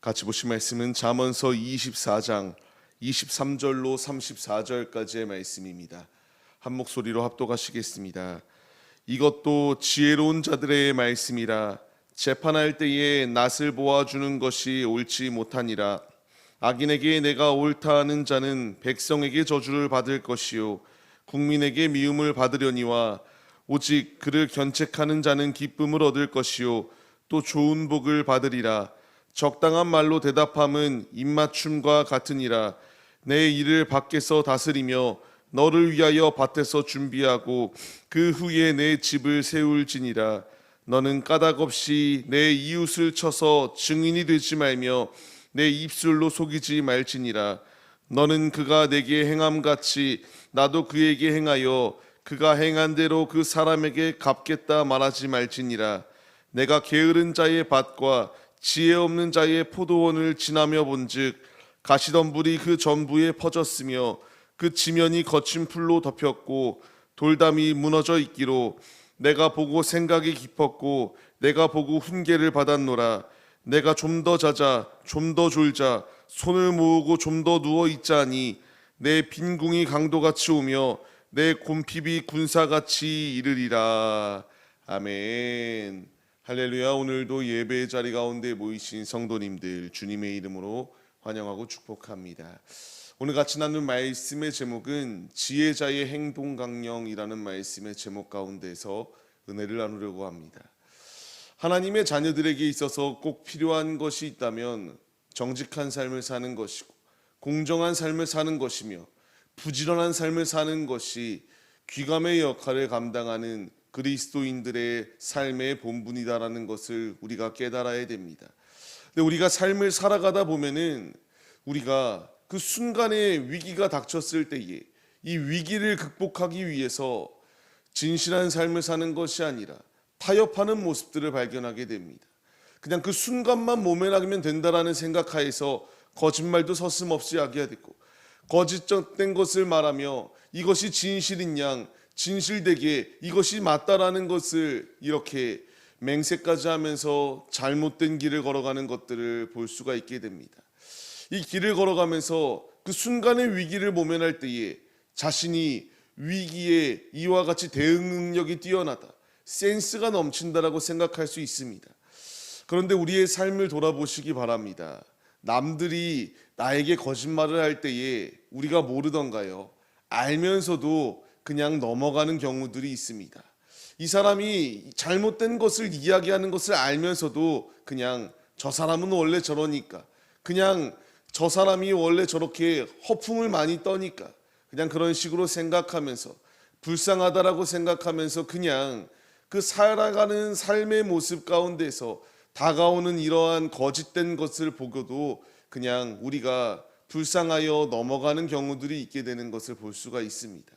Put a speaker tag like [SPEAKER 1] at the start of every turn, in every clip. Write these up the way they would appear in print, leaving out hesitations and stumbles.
[SPEAKER 1] 같이 보신 말씀은 잠언서 24장 23절로 34절까지의 말씀입니다. 한 목소리로 합독하시겠습니다. 이것도 지혜로운 자들의 말씀이라. 재판할 때에 낯을 보아주는 것이 옳지 못하니라. 악인에게 내가 옳다 하는 자는 백성에게 저주를 받을 것이요 국민에게 미움을 받으려니와 오직 그를 견책하는 자는 기쁨을 얻을 것이요 또 좋은 복을 받으리라. 적당한 말로 대답함은 입맞춤과 같으니라. 내 일을 밖에서 다스리며 너를 위하여 밭에서 준비하고 그 후에 내 집을 세울지니라. 너는 까닭 없이 내 이웃을 쳐서 증인이 되지 말며 내 입술로 속이지 말지니라. 너는 그가 내게 행함같이 나도 그에게 행하여 그가 행한 대로 그 사람에게 갚겠다 말하지 말지니라. 내가 게으른 자의 밭과 지혜 없는 자의 포도원을 지나며 본즉 가시덤불이 그 전부에 퍼졌으며 그 지면이 거친 풀로 덮였고 돌담이 무너져 있기로 내가 보고 생각이 깊었고 내가 보고 훈계를 받았노라. 내가 좀 더 자자 좀 더 졸자 손을 모으고 좀 더 누워 있자니 내 빈궁이 강도같이 오며 내 곰핍이 군사같이 이르리라. 아멘. 할렐루야. 오늘도 예배의 자리 가운데 모이신 성도님들 주님의 이름으로 환영하고 축복합니다. 오늘 같이 나눈 말씀의 제목은 지혜자의 행동 강령이라는 말씀의 제목 가운데서 은혜를 나누려고 합니다. 하나님의 자녀들에게 있어서 꼭 필요한 것이 있다면 정직한 삶을 사는 것이고 공정한 삶을 사는 것이며 부지런한 삶을 사는 것이 귀감의 역할을 감당하는 그리스도인들의 삶의 본분이다라는 것을 우리가 깨달아야 됩니다. 근데 우리가 삶을 살아가다 보면은 우리가 그 순간에 위기가 닥쳤을 때에 이 위기를 극복하기 위해서 진실한 삶을 사는 것이 아니라 타협하는 모습들을 발견하게 됩니다. 그냥 그 순간만 모면하면 된다라는 생각하에서 거짓말도 서슴없이 하게되고 거짓된 것을 말하며 이것이 진실인 양 진실되게 이것이 맞다라는 것을 이렇게 맹세까지 하면서 잘못된 길을 걸어가는 것들을 볼 수가 있게 됩니다. 이 길을 걸어가면서 그 순간의 위기를 모면할 때에 자신이 위기에 이와 같이 대응 능력이 뛰어나다, 센스가 넘친다라고 생각할 수 있습니다. 그런데 우리의 삶을 돌아보시기 바랍니다. 남들이 나에게 거짓말을 할 때에 우리가 모르던가요? 알면서도 그냥 넘어가는 경우들이 있습니다. 이 사람이 잘못된 것을 이야기하는 것을 알면서도 그냥 저 사람은 원래 저러니까, 그냥 저 사람이 원래 저렇게 허풍을 많이 떠니까 그냥 그런 식으로 생각하면서 불쌍하다라고 생각하면서 그냥 그 살아가는 삶의 모습 가운데서 다가오는 이러한 거짓된 것을 보고도 그냥 우리가 불쌍하여 넘어가는 경우들이 있게 되는 것을 볼 수가 있습니다.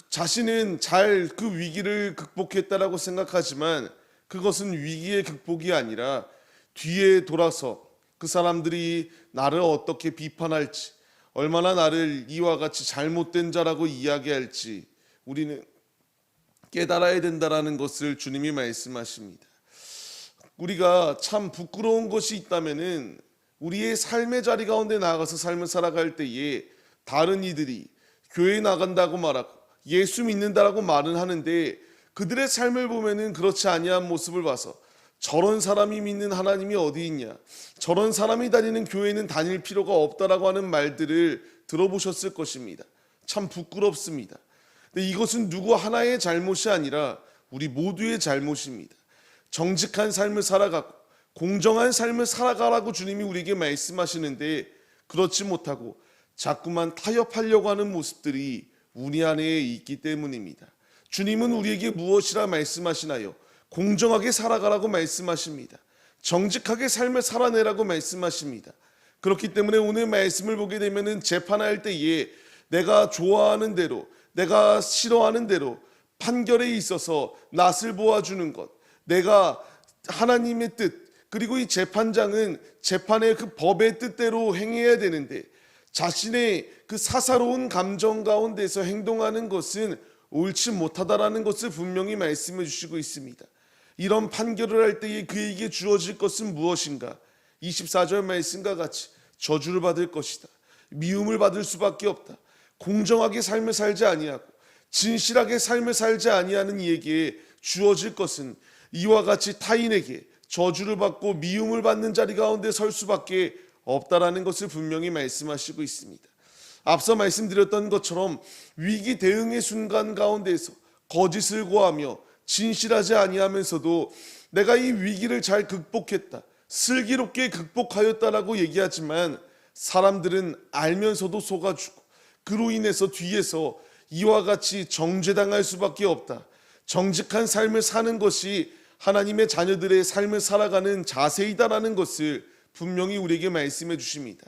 [SPEAKER 1] 자신은 잘 그 위기를 극복했다라고 생각하지만 그것은 위기의 극복이 아니라 뒤에 돌아서 그 사람들이 나를 어떻게 비판할지, 얼마나 나를 이와 같이 잘못된 자라고 이야기할지 우리는 깨달아야 된다라는 것을 주님이 말씀하십니다. 우리가 참 부끄러운 것이 있다면은 우리의 삶의 자리 가운데 나아가서 삶을 살아갈 때에 다른 이들이 교회에 나간다고 말하고 예수 믿는다라고 말은 하는데 그들의 삶을 보면은 그렇지 아니한 모습을 봐서 저런 사람이 믿는 하나님이 어디 있냐, 저런 사람이 다니는 교회는 다닐 필요가 없다라고 하는 말들을 들어보셨을 것입니다. 참 부끄럽습니다. 근데 이것은 누구 하나의 잘못이 아니라 우리 모두의 잘못입니다. 정직한 삶을 살아가고 공정한 삶을 살아가라고 주님이 우리에게 말씀하시는데 그렇지 못하고 자꾸만 타협하려고 하는 모습들이 우리 안에 있기 때문입니다. 주님은 우리에게 무엇이라 말씀하시나요? 공정하게 살아가라고 말씀하십니다. 정직하게 삶을 살아내라고 말씀하십니다. 그렇기 때문에 오늘 말씀을 보게 되면 재판할 때에 내가 좋아하는 대로, 내가 싫어하는 대로 판결에 있어서 낯을 보아주는 것, 내가 하나님의 뜻, 그리고 이 재판장은 재판의 그 법의 뜻대로 행해야 되는데 자신의 그 사사로운 감정 가운데서 행동하는 것은 옳지 못하다라는 것을 분명히 말씀해 주시고 있습니다. 이런 판결을 할 때에 그에게 주어질 것은 무엇인가? 24절 말씀과 같이 저주를 받을 것이다. 미움을 받을 수밖에 없다. 공정하게 삶을 살지 아니하고 진실하게 삶을 살지 아니하는 이에게 주어질 것은 이와 같이 타인에게 저주를 받고 미움을 받는 자리 가운데 설 수밖에 없다라는 것을 분명히 말씀하시고 있습니다. 앞서 말씀드렸던 것처럼 위기 대응의 순간 가운데서 거짓을 고하며 진실하지 아니하면서도 내가 이 위기를 잘 극복했다, 슬기롭게 극복하였다라고 얘기하지만 사람들은 알면서도 속아주고 그로 인해서 뒤에서 이와 같이 정죄당할 수밖에 없다. 정직한 삶을 사는 것이 하나님의 자녀들의 삶을 살아가는 자세이다라는 것을 분명히 우리에게 말씀해 주십니다.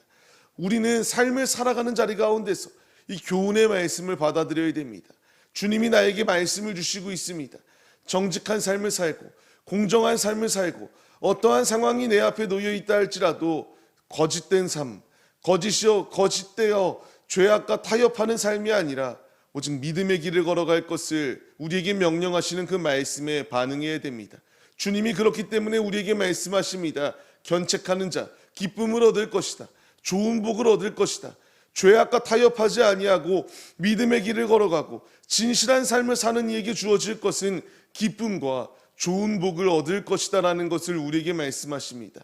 [SPEAKER 1] 우리는 삶을 살아가는 자리 가운데서 이 교훈의 말씀을 받아들여야 됩니다. 주님이 나에게 말씀을 주시고 있습니다. 정직한 삶을 살고 공정한 삶을 살고 어떠한 상황이 내 앞에 놓여 있다 할지라도 거짓된 삶, 거짓되어 죄악과 타협하는 삶이 아니라 오직 믿음의 길을 걸어갈 것을 우리에게 명령하시는 그 말씀에 반응해야 됩니다. 주님이 그렇기 때문에 우리에게 말씀하십니다. 견책하는 자 기쁨을 얻을 것이다. 좋은 복을 얻을 것이다. 죄악과 타협하지 아니하고 믿음의 길을 걸어가고 진실한 삶을 사는 이에게 주어질 것은 기쁨과 좋은 복을 얻을 것이다 라는 것을 우리에게 말씀하십니다.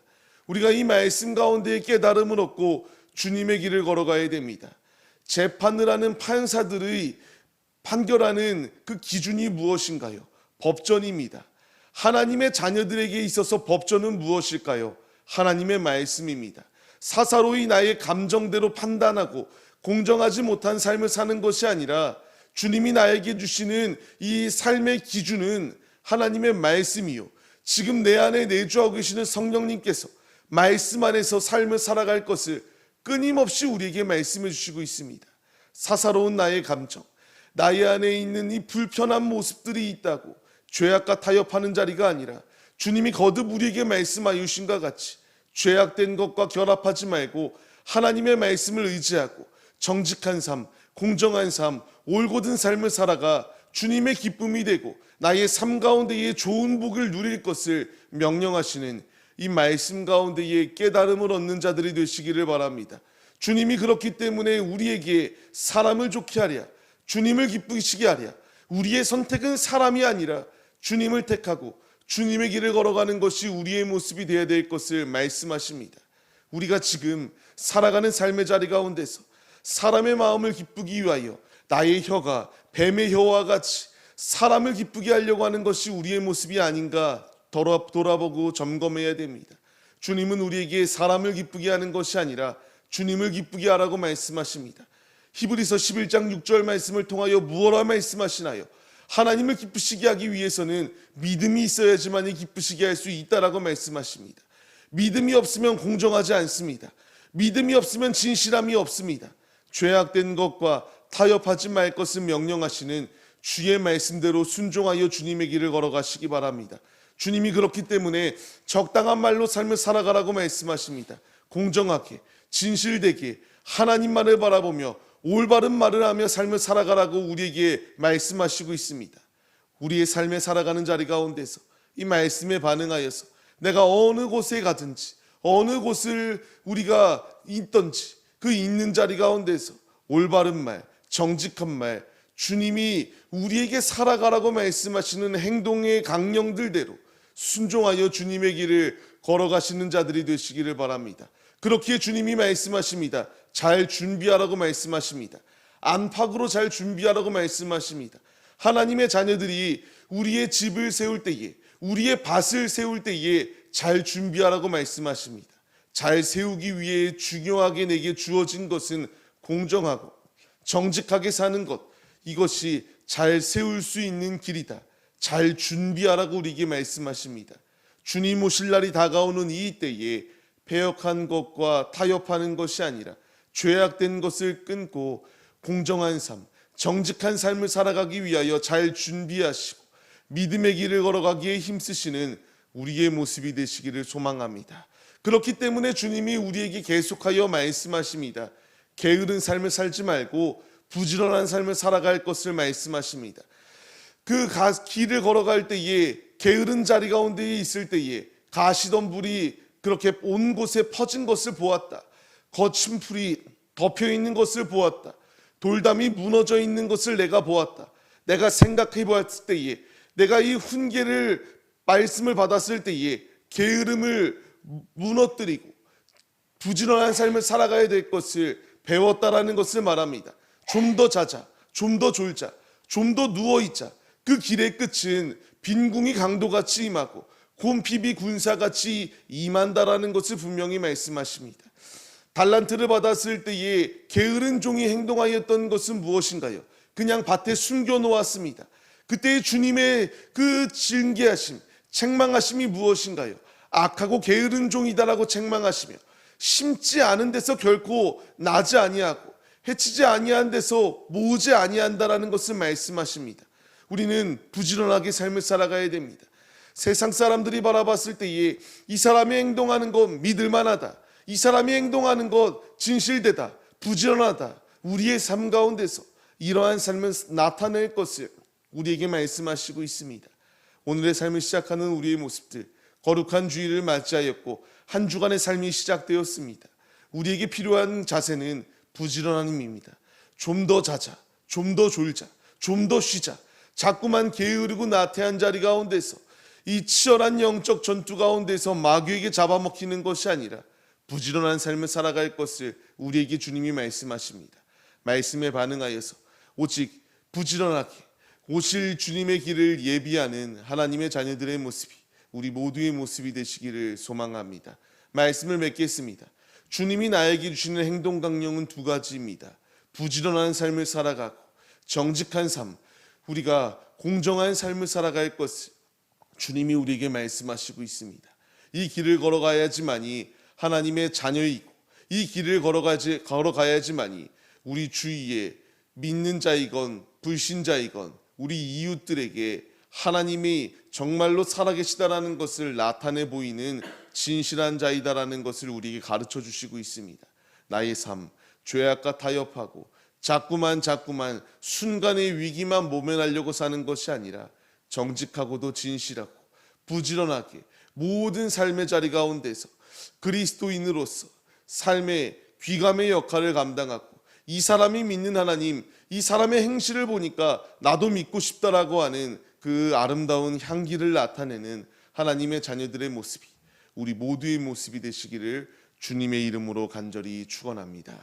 [SPEAKER 1] 우리가 이 말씀 가운데에 깨달음을 얻고 주님의 길을 걸어가야 됩니다. 재판을 하는 판사들의 판결하는 그 기준이 무엇인가요? 법전입니다. 하나님의 자녀들에게 있어서 법전은 무엇일까요? 하나님의 말씀입니다. 사사로이 나의 감정대로 판단하고 공정하지 못한 삶을 사는 것이 아니라 주님이 나에게 주시는 이 삶의 기준은 하나님의 말씀이요, 지금 내 안에 내주하고 계시는 성령님께서 말씀 안에서 삶을 살아갈 것을 끊임없이 우리에게 말씀해 주시고 있습니다. 사사로운 나의 감정, 나의 안에 있는 이 불편한 모습들이 있다고 죄악과 타협하는 자리가 아니라 주님이 거듭 우리에게 말씀하유신과 같이 죄악된 것과 결합하지 말고 하나님의 말씀을 의지하고 정직한 삶, 공정한 삶, 올곧은 삶을 살아가 주님의 기쁨이 되고 나의 삶 가운데에 좋은 복을 누릴 것을 명령하시는 이 말씀 가운데에 깨달음을 얻는 자들이 되시기를 바랍니다. 주님이 그렇기 때문에 우리에게 사람을 좋게 하랴, 주님을 기쁘시게 하랴, 우리의 선택은 사람이 아니라 주님을 택하고 주님의 길을 걸어가는 것이 우리의 모습이 되어야 될 것을 말씀하십니다. 우리가 지금 살아가는 삶의 자리 가운데서 사람의 마음을 기쁘기 위하여 나의 혀가 뱀의 혀와 같이 사람을 기쁘게 하려고 하는 것이 우리의 모습이 아닌가 돌아보고 점검해야 됩니다. 주님은 우리에게 사람을 기쁘게 하는 것이 아니라 주님을 기쁘게 하라고 말씀하십니다. 히브리서 11장 6절 말씀을 통하여 무엇라 말씀하시나요? 하나님을 기쁘시게 하기 위해서는 믿음이 있어야지만이 기쁘시게 할 수 있다라고 말씀하십니다. 믿음이 없으면 공정하지 않습니다. 믿음이 없으면 진실함이 없습니다. 죄악된 것과 타협하지 말 것을 명령하시는 주의 말씀대로 순종하여 주님의 길을 걸어가시기 바랍니다. 주님이 그렇기 때문에 적당한 말로 삶을 살아가라고 말씀하십니다. 공정하게, 진실되게 하나님만을 바라보며 올바른 말을 하며 삶을 살아가라고 우리에게 말씀하시고 있습니다. 우리의 삶에 살아가는 자리 가운데서 이 말씀에 반응하여서 내가 어느 곳에 가든지 어느 곳을 우리가 있든지 그 있는 자리 가운데서 올바른 말, 정직한 말, 주님이 우리에게 살아가라고 말씀하시는 행동의 강령들대로 순종하여 주님의 길을 걸어가시는 자들이 되시기를 바랍니다. 그렇기에 주님이 말씀하십니다. 잘 준비하라고 말씀하십니다. 안팎으로 잘 준비하라고 말씀하십니다. 하나님의 자녀들이 우리의 집을 세울 때에, 우리의 밭을 세울 때에 잘 준비하라고 말씀하십니다. 잘 세우기 위해 중요하게 내게 주어진 것은 공정하고 정직하게 사는 것, 이것이 잘 세울 수 있는 길이다. 잘 준비하라고 우리에게 말씀하십니다. 주님 오실 날이 다가오는 이 때에 패역한 것과 타협하는 것이 아니라 죄악된 것을 끊고 공정한 삶, 정직한 삶을 살아가기 위하여 잘 준비하시고 믿음의 길을 걸어가기에 힘쓰시는 우리의 모습이 되시기를 소망합니다. 그렇기 때문에 주님이 우리에게 계속하여 말씀하십니다. 게으른 삶을 살지 말고 부지런한 삶을 살아갈 것을 말씀하십니다. 그 길을 걸어갈 때에 게으른 자리 가운데에 있을 때에 가시덤불이 그렇게 온 곳에 퍼진 것을 보았다. 거친 풀이 덮여 있는 것을 보았다. 돌담이 무너져 있는 것을 내가 보았다. 내가 생각해 보았을 때에, 내가 이 훈계를 말씀을 받았을 때에 게으름을 무너뜨리고 부지런한 삶을 살아가야 될 것을 배웠다라는 것을 말합니다. 좀 더 자자, 좀 더 졸자, 좀 더 누워있자. 그 길의 끝은 빈궁이 강도같이 임하고 곰핍이 군사같이 임한다라는 것을 분명히 말씀하십니다. 달란트를 받았을 때에 게으른 종이 행동하였던 것은 무엇인가요? 그냥 밭에 숨겨놓았습니다. 그때의 주님의 그 징계하심, 책망하심이 무엇인가요? 악하고 게으른 종이다라고 책망하시며 심지 않은 데서 결코 나지 아니하고 해치지 아니한 데서 모으지 아니한다라는 것을 말씀하십니다. 우리는 부지런하게 삶을 살아가야 됩니다. 세상 사람들이 바라봤을 때에 이 사람이 행동하는 건 믿을만하다, 이 사람이 행동하는 것 진실되다, 부지런하다, 우리의 삶 가운데서 이러한 삶을 나타낼 것을 우리에게 말씀하시고 있습니다. 오늘의 삶을 시작하는 우리의 모습들, 거룩한 주일을 맞이하였고 한 주간의 삶이 시작되었습니다. 우리에게 필요한 자세는 부지런함입니다. 좀 더 자자, 좀 더 졸자, 좀 더 쉬자. 자꾸만 게으르고 나태한 자리 가운데서 이 치열한 영적 전투 가운데서 마귀에게 잡아먹히는 것이 아니라 부지런한 삶을 살아갈 것을 우리에게 주님이 말씀하십니다. 말씀에 반응하여서 오직 부지런하게 오실 주님의 길을 예비하는 하나님의 자녀들의 모습이 우리 모두의 모습이 되시기를 소망합니다. 말씀을 맺겠습니다. 주님이 나에게 주시는 행동 강령은 두 가지입니다. 부지런한 삶을 살아가고 정직한 삶, 우리가 공정한 삶을 살아갈 것을 주님이 우리에게 말씀하시고 있습니다. 이 길을 걸어가야지만이 하나님의 자녀이고 이 길을 걸어가야지만이 우리 주위에 믿는 자이건 불신자이건 우리 이웃들에게 하나님이 정말로 살아계시다라는 것을 나타내 보이는 진실한 자이다라는 것을 우리에게 가르쳐 주시고 있습니다. 나의 삶, 죄악과 타협하고 자꾸만 순간의 위기만 모면하려고 사는 것이 아니라 정직하고도 진실하고 부지런하게 모든 삶의 자리 가운데서 그리스도인으로서 삶의 귀감의 역할을 감당하고 이 사람이 믿는 하나님, 이 사람의 행실을 보니까 나도 믿고 싶다라고 하는 그 아름다운 향기를 나타내는 하나님의 자녀들의 모습이 우리 모두의 모습이 되시기를 주님의 이름으로 간절히 축원합니다.